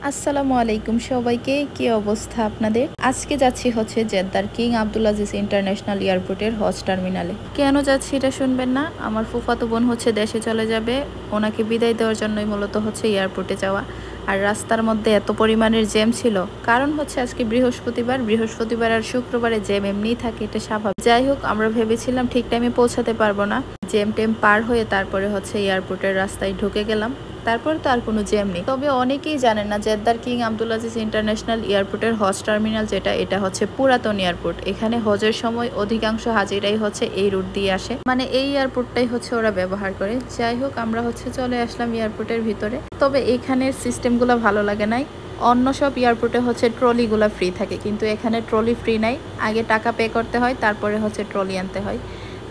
আসসালামু আলাইকুম সবাইকে, কি অবস্থা আপনাদের? আজকে যাচ্ছি হচ্ছে জেদ্দার কিং আব্দুল আজিজ ইন্টারন্যাশনাল এয়ারপোর্টের হজ টার্মিনালে। কেন যাচ্ছি এটা শুনবেন না? আমার ফুফাতো বোন হচ্ছে দেশে চলে যাবে, ওনাকে বিদায় দেওয়ার জন্যই মূলত হচ্ছে এয়ারপোর্টে যাওয়া। আর রাস্তার মধ্যে এত পরিমাণের জ্যাম ছিল, কারণ হচ্ছে আজকে বৃহস্পতিবার আর শুক্রবারে জ্যাম এমনিই থাকে, এটা স্বাভাবিক। যাই হোক, আমরা ভেবেছিলাম ঠিক টাইমে পৌঁছাতে পারবো না। জ্যাম টেম পার হয়ে তারপরে হচ্ছে এয়ারপোর্টের রাস্তায় ঢুকে গেলাম। তারপর তো আর কোনো জ্যাম নেই। তবে অনেকেই জানেন না জেদ্দার কিং আব্দুল আজিজ ইন্টারন্যাশনাল এয়ারপোর্টের হজ টার্মিনাল এটা হচ্ছে পুরাতন এয়ারপোর্ট। এখানে হজের সময় অধিকাংশ হাজিরাই হচ্ছে এই রুট দিয়ে আসে, মানে এই এয়ারপোর্টটাই হচ্ছে ওরা ব্যবহার করে। যাই হোক, আমরা হচ্ছে চলে আসলাম এয়ারপোর্টের ভিতরে। তবে এখানের সিস্টেমগুলো ভালো লাগে নাই। অন্য সব এয়ারপোর্টে হচ্ছে ট্রলিগুলো ফ্রি থাকে, কিন্তু এখানে ট্রলি ফ্রি নাই। আগে টাকা পে করতে হয়, তারপরে হচ্ছে ট্রলি আনতে হয়।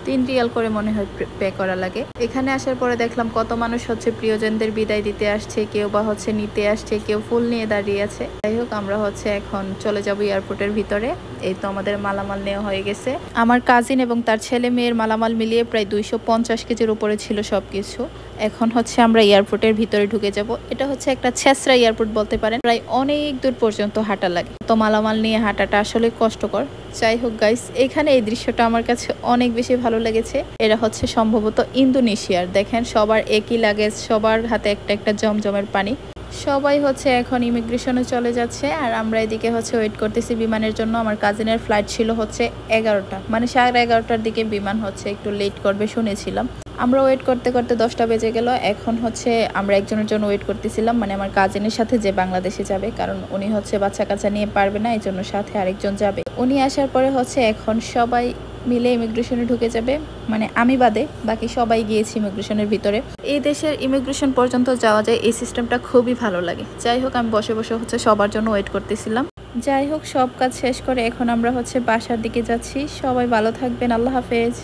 3 রিয়াল করে মনে হয় পে করা লাগে। এখানে আসার পরে দেখলাম কত মানুষ হচ্ছে প্রিয়জনদের বিদায় দিতে আসছে, কেউ বা হচ্ছে নিতে আসছে, কেউ ফুল নিয়ে দাঁড়িয়ে আছে। যাই হোক, আমরা হচ্ছে এখন চলে যাব এয়ারপোর্টের ভিতরে। এই তো আমাদের মালামাল নেওয়া হয়ে গেছে। আমার কাজিন এবং তার ছেলে মেয়ের মালামাল মিলিয়ে প্রায় 250 কেজির উপরে ছিল সবকিছু। এখন হচ্ছে আমরা এয়ারপোর্টের ভিতরে ঢুকে যাব। এটা হচ্ছে একটা ছেঁচড়া এয়ারপোর্ট বলতে পারেন, প্রায় অনেক দূর পর্যন্ত হাঁটা লাগে, তো মালামাল নিয়ে হাঁটাটা আসলে কষ্টকর। যাই হোক গাইস, এখানে এই দৃশ্যটা আমার কাছে অনেক বেশি ভালো লেগেছে। এরা হচ্ছে সম্ভবত ইন্দোনেশিয়ার। দেখেন, সবার একই লাগেজ, সবার হাতে একটা একটা জমজমের পানি। সবাই হচ্ছে এখন ইমিগ্রেশনে চলে যাচ্ছে, আর আমরা এদিকে হচ্ছে ওয়েট করতেছি বিমানের জন্য। আমার কাজিনের ফ্লাইট ছিল হচ্ছে 11টা, মানে 11:30টার দিকে বিমান হচ্ছে একটু লেট করবে শুনেছিলাম। আমরা ওয়েট করতে করতে 10টা বেজে গেল। এখন হচ্ছে আমরা একজনের জন্য ওয়েট করতেছিলাম, মানে আমার কাজিনের সাথে যে বাংলাদেশে যাবে, কারণ উনি হচ্ছে বাচ্চা কাচ্চা নিয়ে পারবে না, এই জন্য সাথে আরেকজন যাবে। উনি আসার পরে হচ্ছে এখন সবাই মিলে ইমিগ্রেশনে ঢুকে যাবে, মানে আমি বাদে বাকি সবাই গিয়েছি ইমিগ্রেশনের ভিতরে। এই দেশের ইমিগ্রেশন পর্যন্ত যাওয়া যায়, এই সিস্টেমটা খুবই ভালো লাগে। যাই হোক, আমি বসে বসে হচ্ছে সবার জন্য ওয়েট করতেছিলাম। যাই হোক, সব কাজ শেষ করে এখন আমরা হচ্ছে বাসার দিকে যাচ্ছি। সবাই ভালো থাকবেন, আল্লাহ হাফেজ।